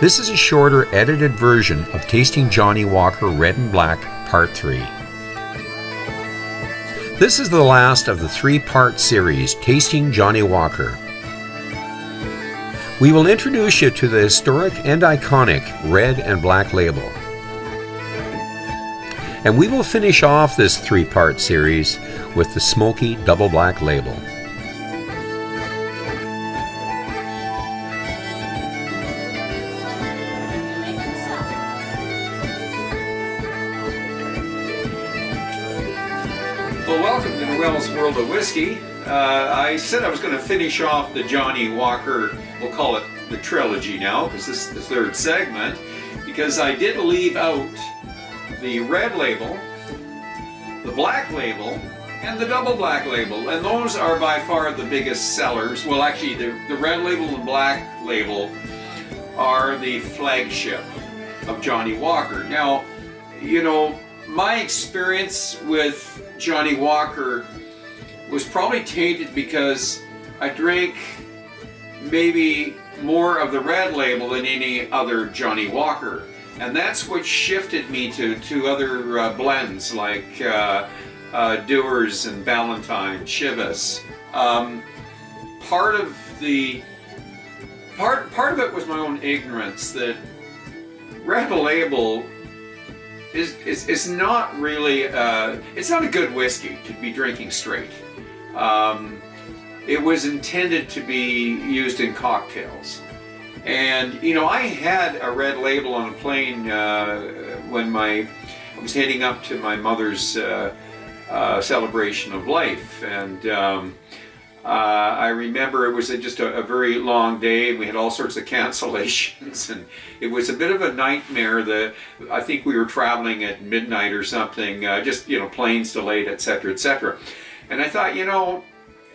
This is a shorter, edited version of Tasting Johnnie Walker Red and Black Part 3. This is the last of the three-part series, Tasting Johnnie Walker. We will introduce you to the historic and iconic Red and Black Label. And we will finish off this three-part series with the Smoky Double Black Label. Well, welcome to Noel's World of Whiskey. I said I was going to finish off the Johnnie Walker, we'll call it the trilogy now, because this is the third segment, because I did leave out the red label, the black label, and the double black label, and those are by far the biggest sellers. Well, actually, the red label and black label are the flagship of Johnnie Walker. Now, you know, my experience with Johnnie Walker was probably tainted because I drank maybe more of the red label than any other Johnnie Walker. And that's what shifted me to other blends like Dewar's and Ballantine, Chivas. Part of it was my own ignorance that red label is not really it's not a good whiskey to be drinking straight. It was intended to be used in cocktails. And you know, I had a red label on a plane when I was heading up to my mother's celebration of life, and I remember it was just a very long day, and we had all sorts of cancellations, and it was a bit of a nightmare. I think we were traveling at midnight or something, just, you know, planes delayed, etc., etc. And I thought, you know,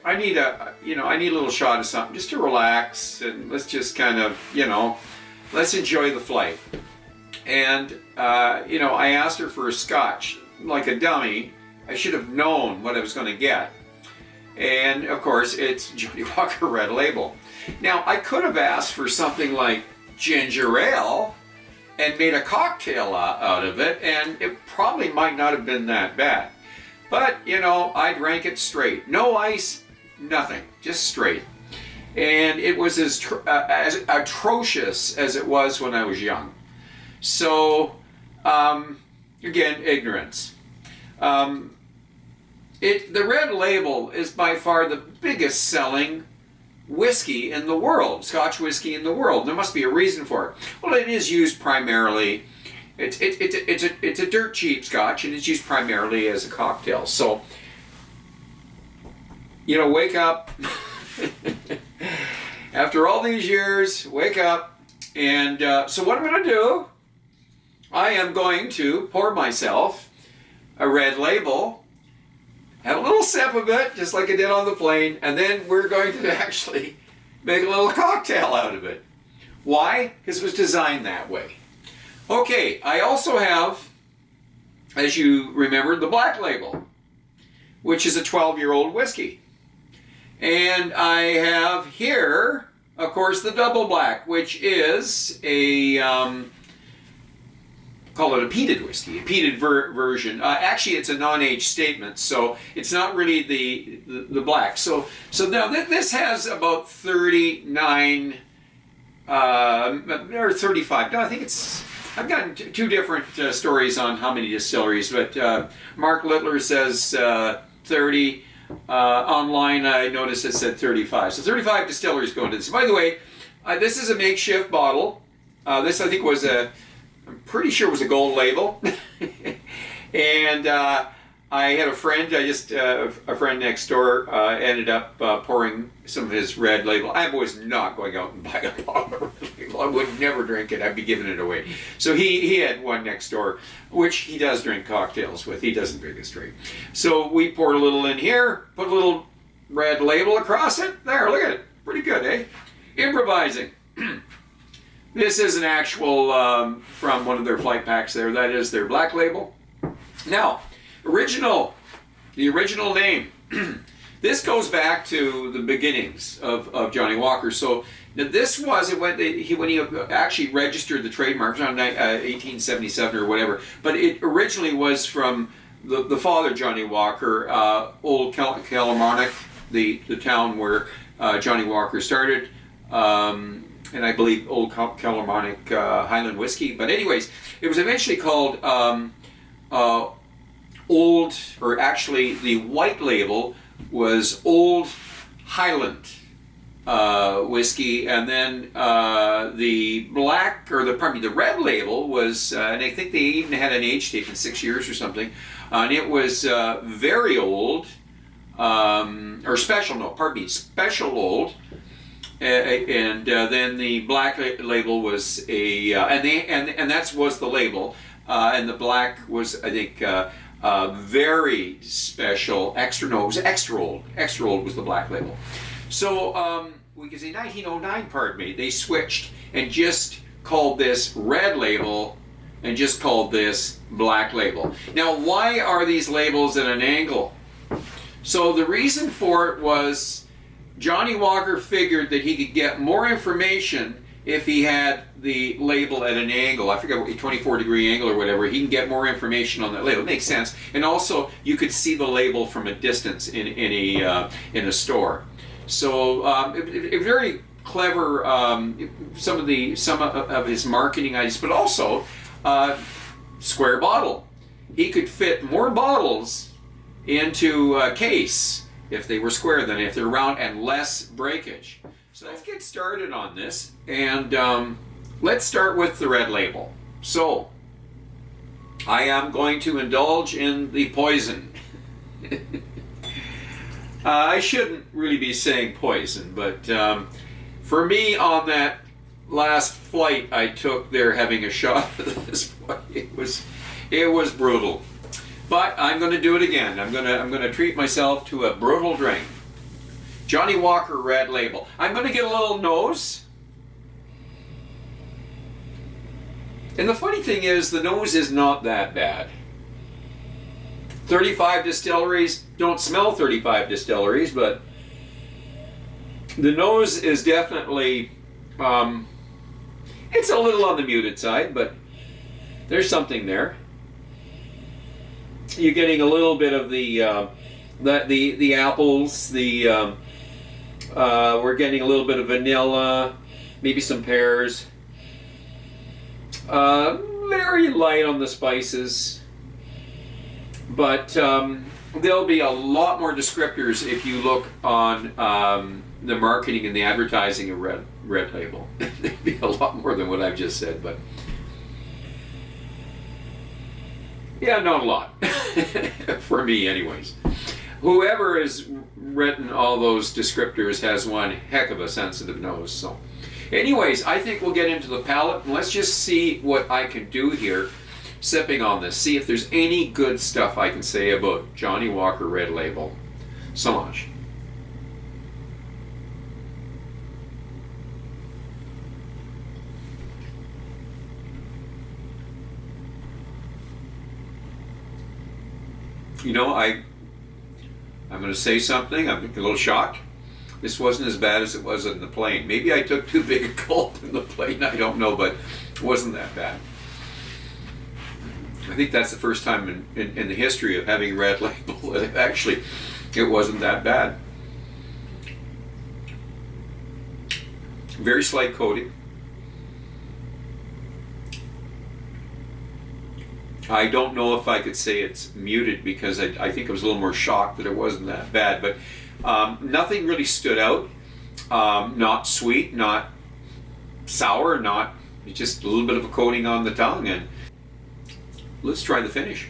I need a little shot of something just to relax, and let's just kind of, you know, let's enjoy the flight. And you know, I asked her for a Scotch like a dummy. I should have known what I was going to get. And of course, it's Johnnie Walker Red Label. Now, I could have asked for something like ginger ale and made a cocktail out of it, and it probably might not have been that bad. But, you know, I drank it straight. No ice, nothing, just straight. And it was as atrocious as it was when I was young. So, again, ignorance. The red label is by far the biggest selling whiskey in the world, Scotch whiskey in the world. There must be a reason for it. Well, it is used primarily, it's a dirt cheap Scotch, and it's used primarily as a cocktail. So, you know, wake up. After all these years, wake up. And so what I'm going to do, I am going to pour myself a red label, have a little sip of it, just like I did on the plane, and then we're going to actually make a little cocktail out of it. Why? Because it was designed that way. Okay, I also have, as you remember, the black label, which is a 12-year-old whiskey. And I have here, of course, the double black, which is a call it a peated whiskey, a peated version. Actually, it's a non-age statement, so it's not really the black. So now this has about 39 or 35. No, I think it's. I've gotten two different stories on how many distilleries, but Mark Littler says 30. Online, I noticed it said 35. So 35 distilleries go into this. By the way, this is a makeshift bottle. This, I think, I'm pretty sure it was a gold label. And I had a friend, a friend next door ended up pouring some of his red label. I was not going out and buying a bottle of red label. I would never drink it. I'd be giving it away. So he had one next door, which he does drink cocktails with. He doesn't drink it straight. So we poured a little in here, put a little red label across it. There, look at it. Pretty good, eh? Improvising. This is an actual from one of their flight packs there. That is their black label. Now, the original name this goes back to the beginnings of Johnnie Walker. So now this was when he actually registered the trademark around 1877 or whatever. But it originally was from the father, Johnnie Walker, Old Kilmarnock, the town where Johnnie Walker started, and I believe Old Kilmarnock Highland whiskey. But anyways, it was eventually called Old, or actually the white label was Old Highland whiskey, and then the black, or the red label was, and I think they even had an age taken 6 years or something, and it was very old, or special, no, pardon me, special old, and then the black label was and that was the label, and the black was, I think, very special, extra, no, it was extra old was the black label. So we can say 1909, pardon me, they switched and just called this red label and just called this black label. Now, why are these labels at an angle? So the reason for it was Johnnie Walker figured that he could get more information if he had the label at an angle. I forget what, 24-degree angle or whatever. He can get more information on that label. It makes sense. And also, you could see the label from a distance in a store. So it very clever. Some of his marketing ideas, but also square bottle. He could fit more bottles into a case if they were square than if they're round, and less breakage. So let's get started on this, and let's start with the red label. So I am going to indulge in the poison. I shouldn't really be saying poison, but for me, on that last flight I took there, having a shot of this, it was brutal. But I'm going to do it again. I'm going to treat myself to a brutal drink. Johnnie Walker red label. I'm going to get a little nose. And the funny thing is, the nose is not that bad. 35 distilleries, don't smell 35 distilleries, but the nose is definitely, it's a little on the muted side, but there's something there. You're getting a little bit of the apples, we're getting a little bit of vanilla, maybe some pears. Very light on the spices, but there'll be a lot more descriptors if you look on the marketing and the advertising of red label. There'll be a lot more than what I've just said, but yeah, not a lot. For me, anyways. Whoever has written all those descriptors has one heck of a sensitive nose. So, anyways, I think we'll get into the palate, and let's just see what I can do here sipping on this. See if there's any good stuff I can say about Johnnie Walker red label. So much. You know, I'm going to say something. I'm a little shocked. This wasn't as bad as it was in the plane. Maybe I took too big a gulp in the plane. I don't know, but it wasn't that bad. I think that's the first time in the history of having red label that actually it wasn't that bad. Very slight coating. I don't know if I could say it's muted, because I think I was a little more shocked that it wasn't that bad, but nothing really stood out. Not sweet, not sour, not just a little bit of a coating on the tongue. And let's try the finish.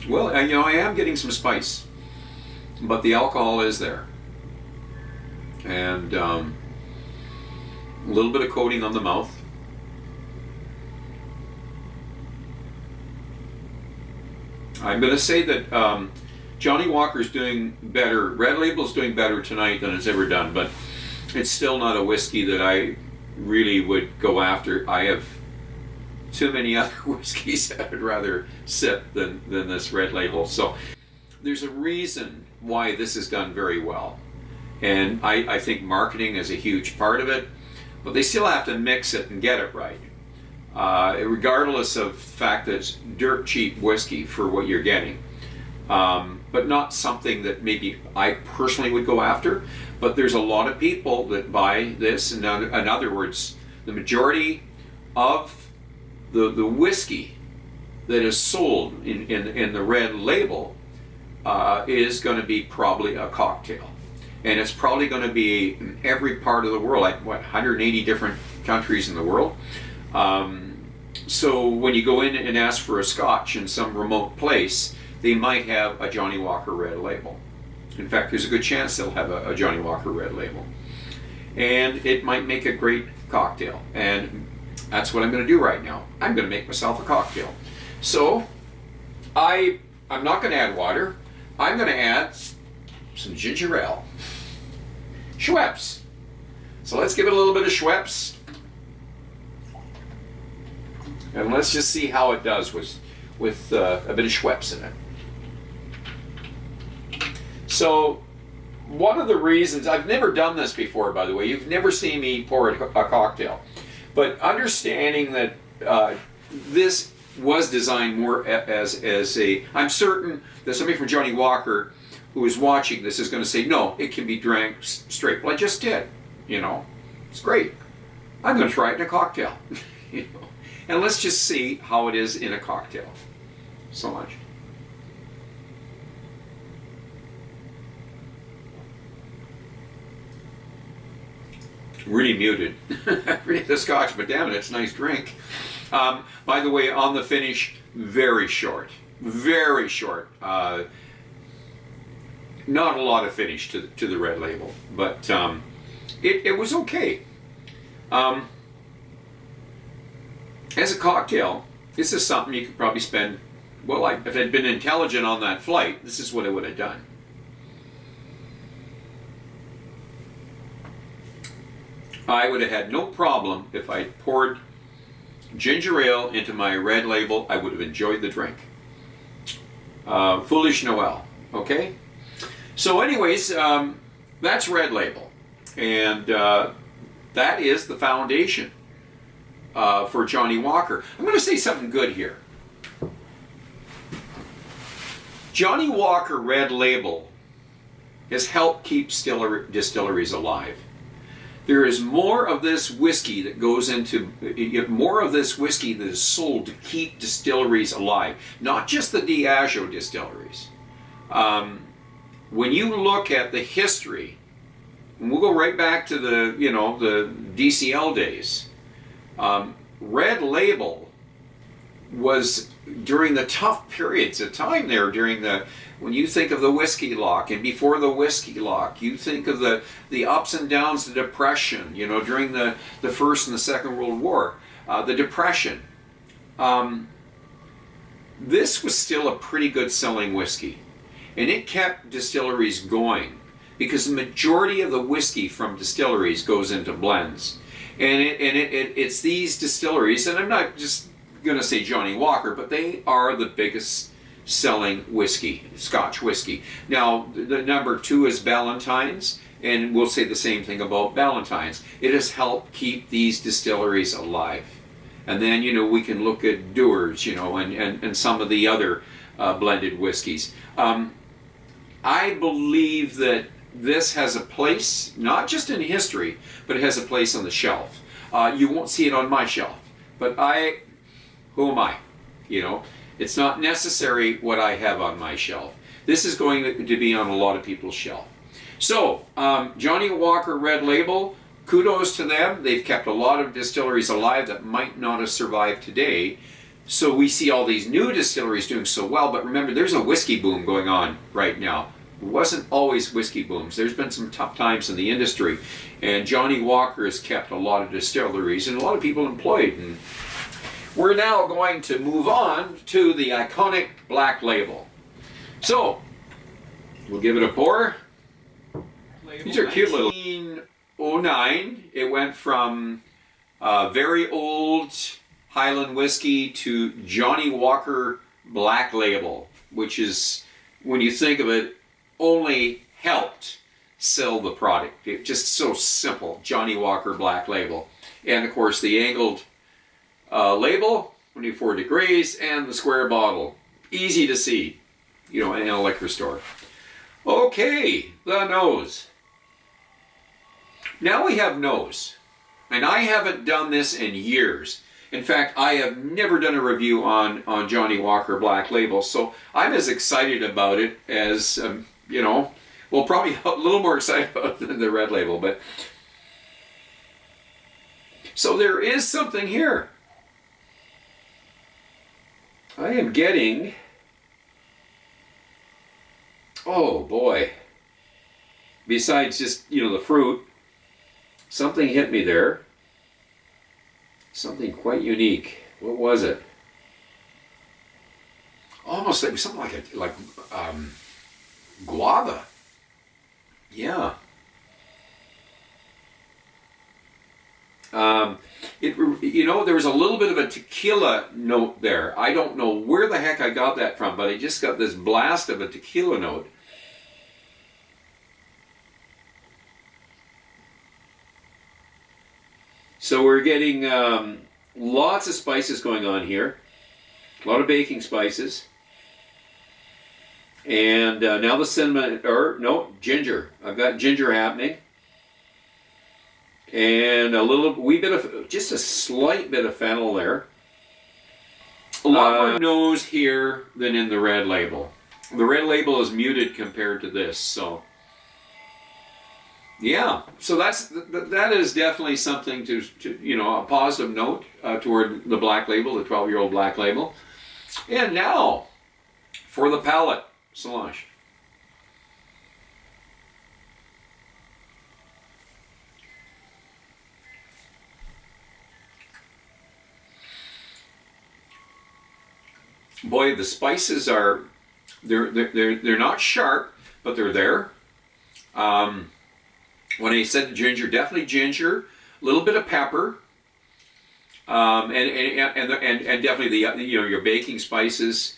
Well, I am getting some spice, but the alcohol is there. And a little bit of coating on the mouth. I'm going to say that Johnnie Walker's doing better, Red Label's doing better tonight than it's ever done, but it's still not a whiskey that I really would go after. I have too many other whiskeys I'd rather sip than this red label. So there's a reason why this is done very well. And I think marketing is a huge part of it, but they still have to mix it and get it right. Regardless of the fact that it's dirt cheap whiskey for what you're getting. But not something that maybe I personally would go after. But there's a lot of people that buy this. In other words, the majority of the whiskey that is sold in the red label is going to be probably a cocktail. And it's probably going to be in every part of the world, like 180 different countries in the world. So when you go in and ask for a Scotch in some remote place, they might have a Johnnie Walker red label. In fact, there's a good chance they'll have a Johnnie Walker red label. And it might make a great cocktail. And that's what I'm going to do right now. I'm going to make myself a cocktail. So I'm not going to add water. I'm going to add some ginger ale. Schweppes. So let's give it a little bit of Schweppes. And let's just see how it does with a bit of Schweppes in it. So one of the reasons, I've never done this before, by the way, you've never seen me pour a cocktail, but understanding that this was designed more as a, I'm certain that somebody from Johnnie Walker who is watching this is going to say, no, it can be drank straight. Well, I just did, you know, it's great. I'm going to try it in a cocktail, you know, and let's just see how it is in a cocktail. So much. Really muted. Really the Scotch, but damn it, it's a nice drink. By the way, on the finish, very short. Very short. Not a lot of finish to the red label, but it was okay. As a cocktail, this is something you could probably spend, well, if I'd been intelligent on that flight, this is what I would have done. I would have had no problem if I poured ginger ale into my red label. I would have enjoyed the drink. Foolish Noel, okay? So anyways, that's red label. And that is the foundation for Johnnie Walker. I'm going to say something good here. Johnnie Walker red label has helped keep distilleries alive. There is more of this whiskey that goes into, more of this whiskey that is sold to keep distilleries alive, not just the Diageo distilleries. When you look at the history, and we'll go right back to the DCL days, red label was during the tough periods of time there, when you think of the whiskey lock and before the whiskey lock, you think of the ups and downs, the depression, during the First and the Second World War, the depression. This was still a pretty good selling whiskey. And it kept distilleries going because the majority of the whiskey from distilleries goes into blends. And it's these distilleries, and I'm not just going to say Johnnie Walker, but they are the biggest selling whiskey, Scotch whiskey. Now, the number 2 is Ballantine's, and we'll say the same thing about Ballantine's. It has helped keep these distilleries alive. And then, we can look at Dewar's, and some of the other blended whiskeys. I believe that this has a place, not just in history, but it has a place on the shelf. You won't see it on my shelf, but who am I? It's not necessary what I have on my shelf. This is going to be on a lot of people's shelf. So, Johnnie Walker Red Label, kudos to them. They've kept a lot of distilleries alive that might not have survived today. So we see all these new distilleries doing so well, but remember, there's a whiskey boom going on right now. It wasn't always whiskey booms. There's been some tough times in the industry, and Johnnie Walker has kept a lot of distilleries and a lot of people employed. And we're now going to move on to the iconic Black Label. So, we'll give it a pour. These are cute little. 1909, it went from very old, Highland whiskey to Johnnie Walker Black Label, which is, when you think of it, only helped sell the product. It's just so simple, Johnnie Walker Black Label. And of course the angled label, 24 degrees, and the square bottle. Easy to see, in a liquor store. Okay, the nose. Now we have nose. And I haven't done this in years. In fact, I have never done a review on Johnnie Walker Black Label, so I'm as excited about it as, well, probably a little more excited about it than the red label, but... So there is something here. I am getting... Oh, boy. Besides just, the fruit, something hit me there. Something quite unique. What was it? Almost like something like guava. Yeah. There was a little bit of a tequila note there. I don't know where the heck I got that from, but I just got this blast of a tequila note. So we're getting lots of spices going on here. A lot of baking spices. And now the cinnamon, ginger. I've got ginger happening. And just a slight bit of fennel there. A lot more nose here than in the red label. The red label is muted compared to this, so... Yeah, so that is definitely something to a positive note toward the Black Label, the 12-year-old Black Label. And now, for the palate, Solange. Boy, the spices are, they're not sharp, but they're there. When I said ginger, definitely ginger, a little bit of pepper, and definitely your baking spices.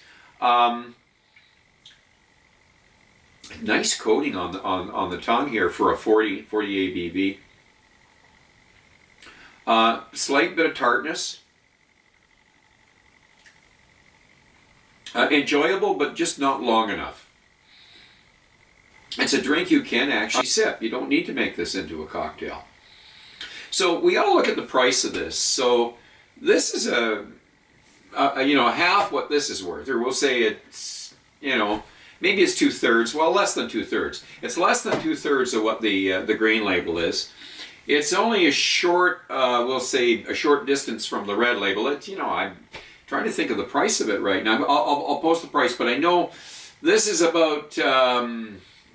Nice coating on the tongue here for a 40 ABV. Slight bit of tartness. Enjoyable, but just not long enough. It's a drink you can actually sip. You don't need to make this into a cocktail. So we ought to look at the price of this. So this is a half what this is worth, or we'll say it's maybe it's 2/3. Well, less than 2/3. It's less than 2/3 of what the green label is. It's only a short, we'll say a short distance from the red label. I'm trying to think of the price of it right now. I'll post the price, but I know this is about.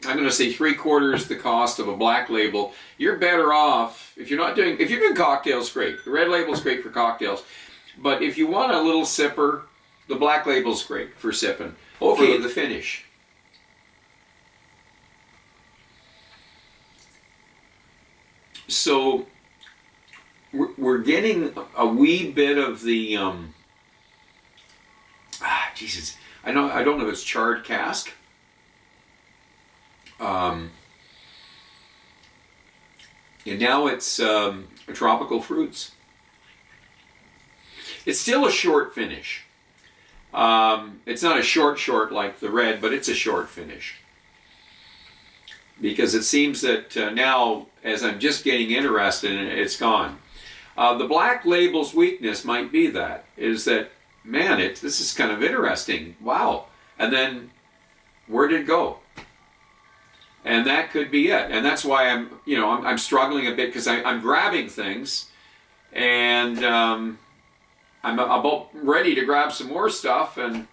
I'm going to say 3/4 the cost of a black label. You're better off if you're doing cocktails. Great, the red label's great for cocktails, but if you want a little sipper, the black label's great for sipping. Okay, the finish. So we're getting a wee bit of the Jesus. I don't know if it's charred cask. And now it's tropical fruits. It's still a short finish. It's not a short like the red, but it's a short finish. Because it seems that now, as I'm just getting interested in it, it's gone. The black label's weakness might be that, man, this is kind of interesting. Wow. And then, where did it go? And that could be it. And that's why I'm struggling a bit, because I'm grabbing things, and I'm about ready to grab some more stuff, and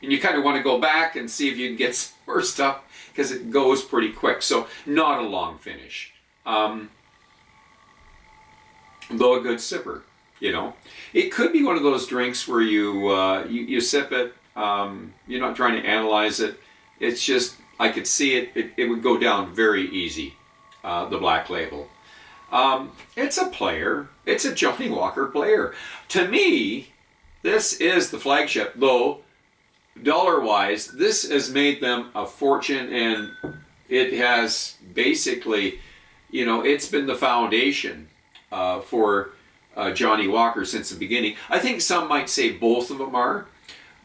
you kind of want to go back and see if you can get some more stuff, because it goes pretty quick. So not a long finish, though a good sipper. It could be one of those drinks where you sip it. You're not trying to analyze it. It's just, I could see it would go down very easy, the black label. It's a player. It's a Johnnie Walker player. To me, this is the flagship, though dollar-wise, this has made them a fortune, and it has basically, it's been the foundation for Johnnie Walker since the beginning. I think some might say both of them are,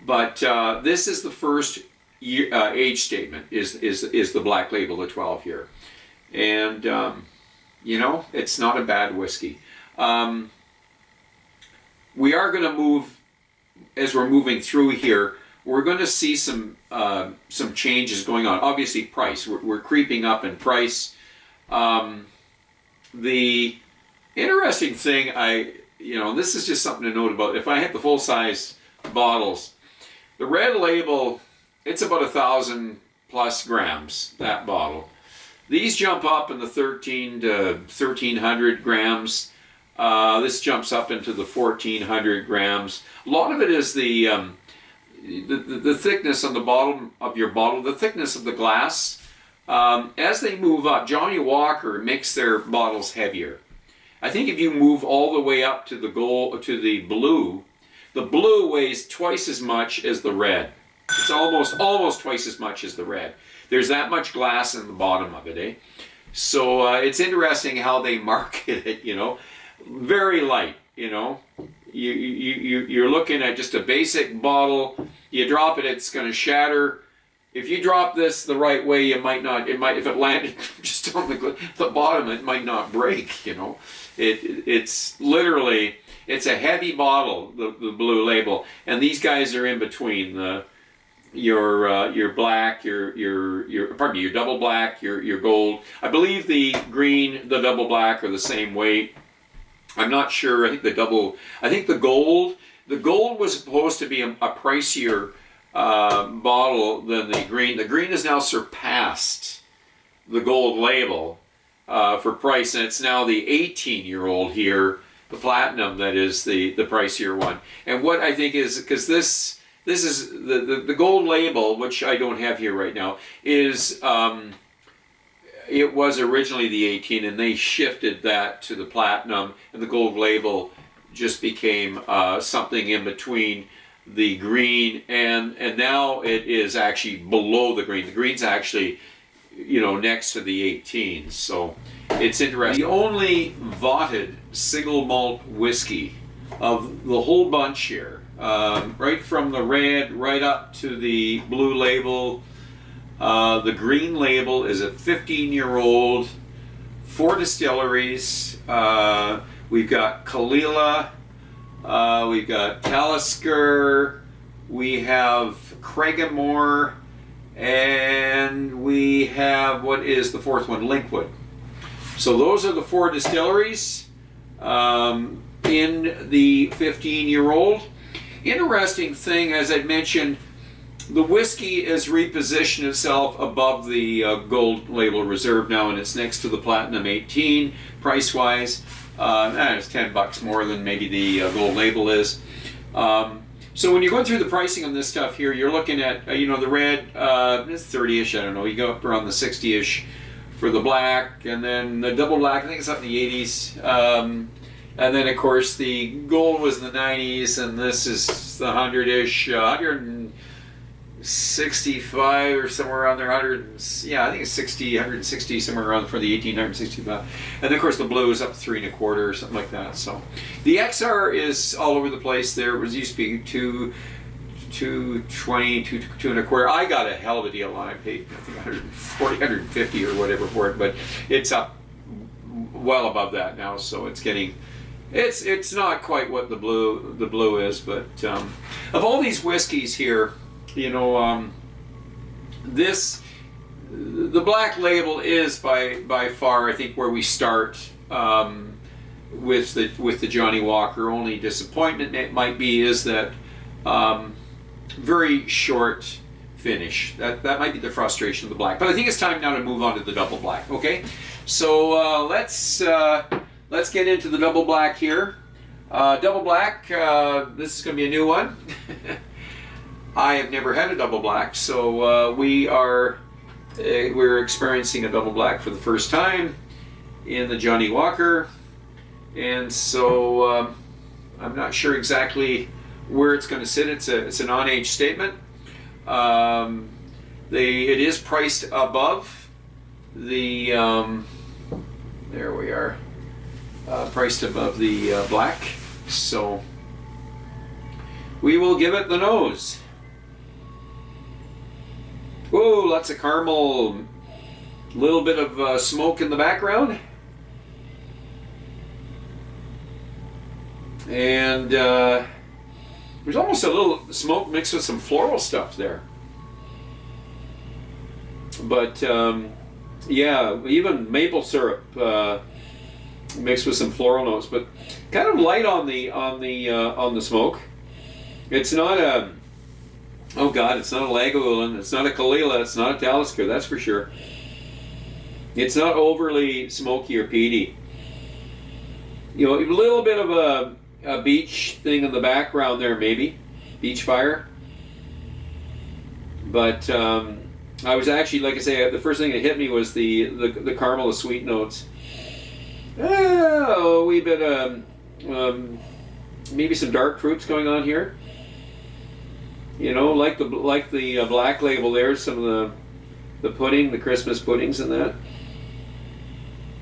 but this is the first age statement, is the Black Label, the 12 here. And, it's not a bad whiskey. We are going to move, as we're moving through here, we're going to see some changes going on. Obviously, price. We're creeping up in price. The interesting thing, this is just something to note about. If I had the full-size bottles, the red label, it's about 1,000 plus grams, that bottle. These jump up in the 1,300 to 1,300 grams. This jumps up into the 1,400 grams. A lot of it is the thickness on the bottom of your bottle, the thickness of the glass. As they move up, Johnnie Walker makes their bottles heavier. I think if you move all the way up to the blue weighs twice as much as the red. It's almost twice as much as the red. There's that much glass in the bottom of it, eh? So it's interesting how they market it, very light, You're looking at just a basic bottle. You drop it, it's going to shatter. If you drop this the right way, if it landed just on the bottom, it might not break, It's literally, it's a heavy bottle, the Blue Label, and these guys are in between your black, your double black, your gold. I believe the green, the double black are the same weight. I'm not sure. I think the gold was supposed to be a pricier bottle than the green. The green has now surpassed the gold label for price, and it's now the 18-year-old here, the platinum, that is the pricier one. And what I think is, because this is the gold label, which I don't have here right now, is it was originally the 18, and they shifted that to the platinum, and the gold label just became something in between the green, and now it is actually below the green. The green's actually, next to the 18, so it's interesting. The only vaughted single malt whiskey of the whole bunch here, right from the red right up to the Blue Label. The green label is a 15-year-old, 4 distilleries. We've got Kalila, we've got Talisker, we have Craigamore, and we have, what is the fourth one? Linkwood. So those are the 4 distilleries in the 15-year-old. Interesting thing, as I mentioned, the whiskey has repositioned itself above the gold label reserve now, and it's next to the platinum 18 price-wise. It's $10 more than maybe the gold label is. So when you're going through the pricing on this stuff here, you're looking at the red, it's 30-ish. I don't know. You go up around the 60-ish for the black, and then the double black, I think it's up in the 80s. And then of course the gold was in the 90s, and this is the 100-ish, 165 or somewhere around there, I think it's 160, somewhere around for the 1,865. And then of course the blue is up to 3 1/4 or something like that. So the XR is all over the place there. It was used to be 220, 2 1/4. I got a hell of a deal on it. I paid, I think, 140, 150 or whatever for it, but it's up well above that now, so it's getting, it's not quite what the blue is, but of all these whiskeys here, the Black Label is by far, I think, where we start with the Johnnie Walker. Only disappointment it might be is that very short finish. That might be the frustration of the black. But I think it's time now to move on to the double black. Okay, so let's get into the double black here. Double black. This is going to be a new one. I have never had a double black, so we're experiencing a double black for the first time, in the Johnnie Walker, and so I'm not sure exactly where it's going to sit. It's an on-age statement. It is priced above the there we are, priced above the black, so we will give it the nose. Whoa, lots of caramel, little bit of smoke in the background, and there's almost a little smoke mixed with some floral stuff there. But yeah, even maple syrup mixed with some floral notes, but kind of light on the smoke. It's not a, oh God, it's not a Lagavulin, it's not a Kalila, it's not a Talisker, that's for sure. It's not overly smoky or peaty. You know, a little bit of a beach thing in the background there, maybe beach fire. But I was actually, like I say, the first thing that hit me was the caramel, the sweet notes. A wee bit maybe some dark fruits going on here. You know, like the black label there, some of the pudding, the Christmas puddings and that.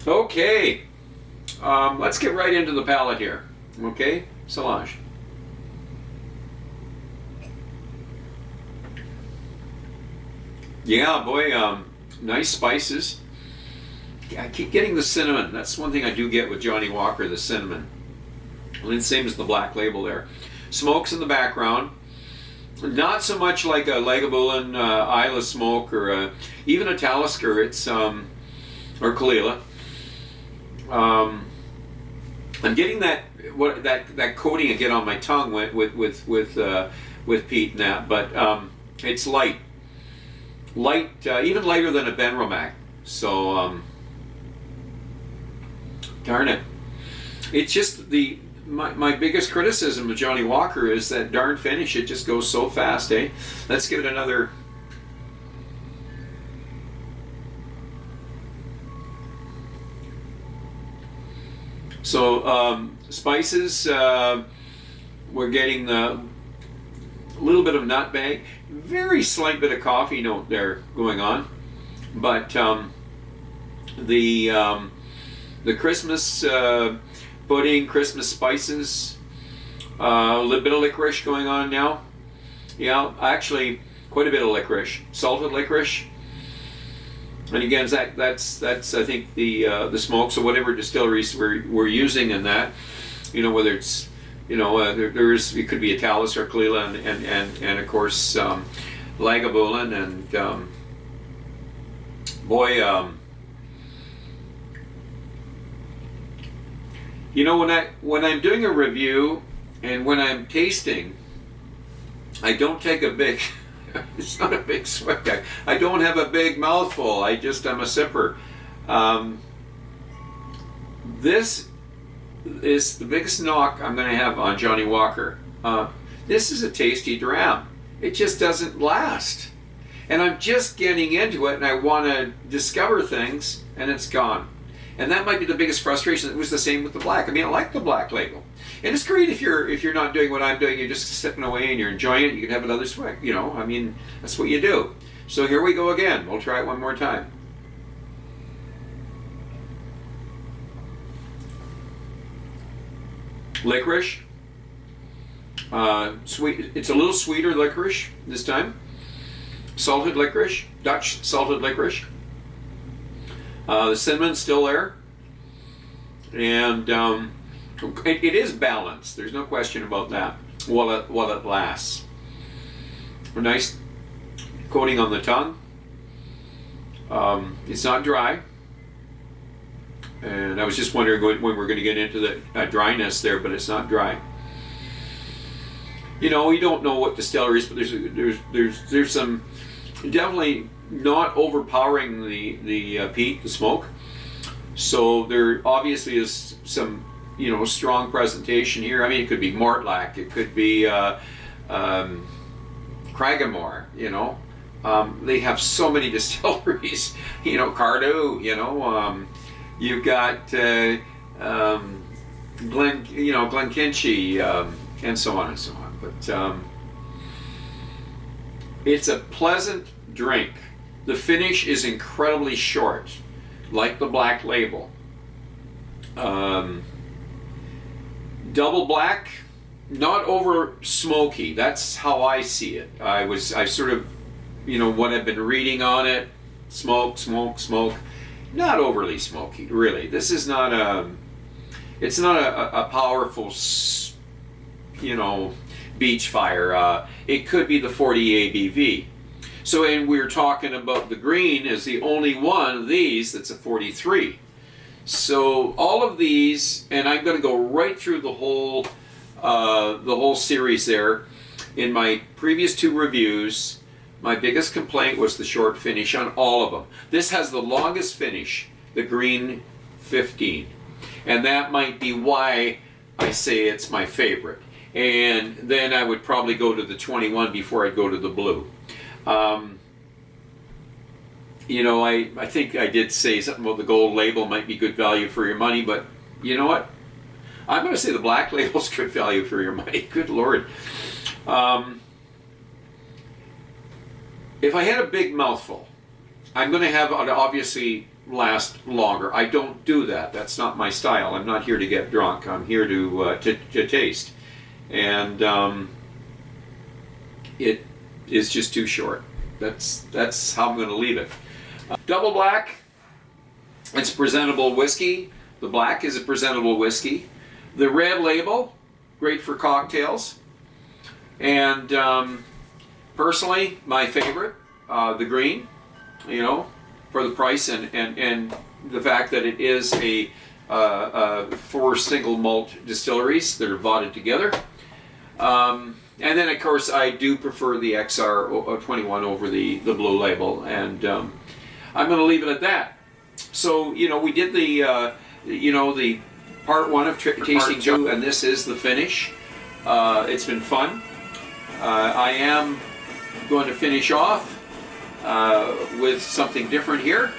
Okay, let's get right into the palate here. Okay, Solange. Yeah, boy, nice spices. I keep getting the cinnamon. That's one thing I do get with Johnnie Walker, the cinnamon. And the same as the black label there. Smokes in the background. Not so much like a Lagavulin Isla smoke or even a Talisker. It's or Kalila. I'm getting that coating again on my tongue with peat and that, but it's light. Even lighter than a Benromac. So, darn it. It's just my biggest criticism of Johnnie Walker is that darn finish. It just goes so fast, eh? Let's give it another. So, spices, we're getting a little bit of nutmeg, very slight bit of coffee note there going on, but the Christmas pudding, Christmas spices, a little bit of licorice going on now. Yeah, actually quite a bit of licorice, salted licorice. And again, that's I think the smoke. So whatever distilleries we're using in that, you know, whether it's, you know, it could be a Talus or Kalila and of course Lagavulin and boy, you know, when I'm doing a review and when I'm tasting, I don't take a big. It's not a big swig. I don't have a big mouthful. I'm a sipper. This is the biggest knock I'm going to have on Johnnie Walker. This is a tasty dram. It just doesn't last. And I'm just getting into it and I want to discover things and it's gone. And that might be the biggest frustration. It was the same with the black. I mean, I like the black label. And it's great if you're not doing what I'm doing, you're just sipping away and you're enjoying it, you can have another swig, you know, I mean, that's what you do. So here we go again. We'll try it one more time. Licorice. Sweet. It's a little sweeter licorice this time. Salted licorice, Dutch salted licorice. The cinnamon's still there. And it is balanced. There's no question about that. While it lasts. A nice coating on the tongue. It's not dry. And I was just wondering when we're going to get into the dryness there, but it's not dry. You know, you don't know what distilleries, but there's some definitely not overpowering the peat, the smoke. So there obviously is some, you know, strong presentation here. I mean, it could be Mortlach, it could be Cragganmore, you know. They have so many distilleries, you know, Cardew, you know. You've got Glenkinchie, and so on and so on. But it's a pleasant drink. The finish is incredibly short, like the Black Label. Double Black, not over smoky. That's how I see it. I sort of, what I've been reading on it, smoke. Not overly smoky, really. This is not it's not a powerful, beach fire. It could be the 40 ABV. So, and we're talking about the green as the only one of these that's a 43. So all of these, and I'm going to go right through the whole series there. In my previous 2 reviews, my biggest complaint was the short finish on all of them. This has the longest finish, the green 15. And that might be why I say it's my favorite. And then I would probably go to the 21 before I'd go to the blue. I think I did say something about the gold label might be good value for your money, but you know what? I'm going to say the Black Label's good value for your money. Good Lord. If I had a big mouthful, I'm going to have it obviously last longer. I don't do that. That's not my style. I'm not here to get drunk. I'm here to taste. And it is just too short. That's how I'm going to leave it. Double Black, it's presentable whiskey. The black is a presentable whiskey. The Red Label, great for cocktails. And personally, my favorite, the green, for the price and the fact that it is a 4 single malt distilleries that are bottled together. And then, of course, I do prefer the XR21 over the Blue Label, and I'm going to leave it at that. So, we did the part 1 of Tasting 2, and this is the finish. It's been fun. I am going to finish off with something different here.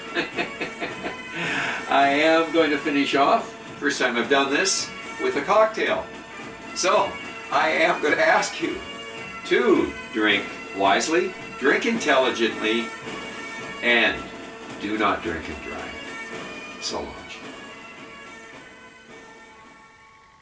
I am going to finish off, first time I've done this, with a cocktail. So, I am going to ask you to drink wisely, drink intelligently, and do not drink and drive. So long.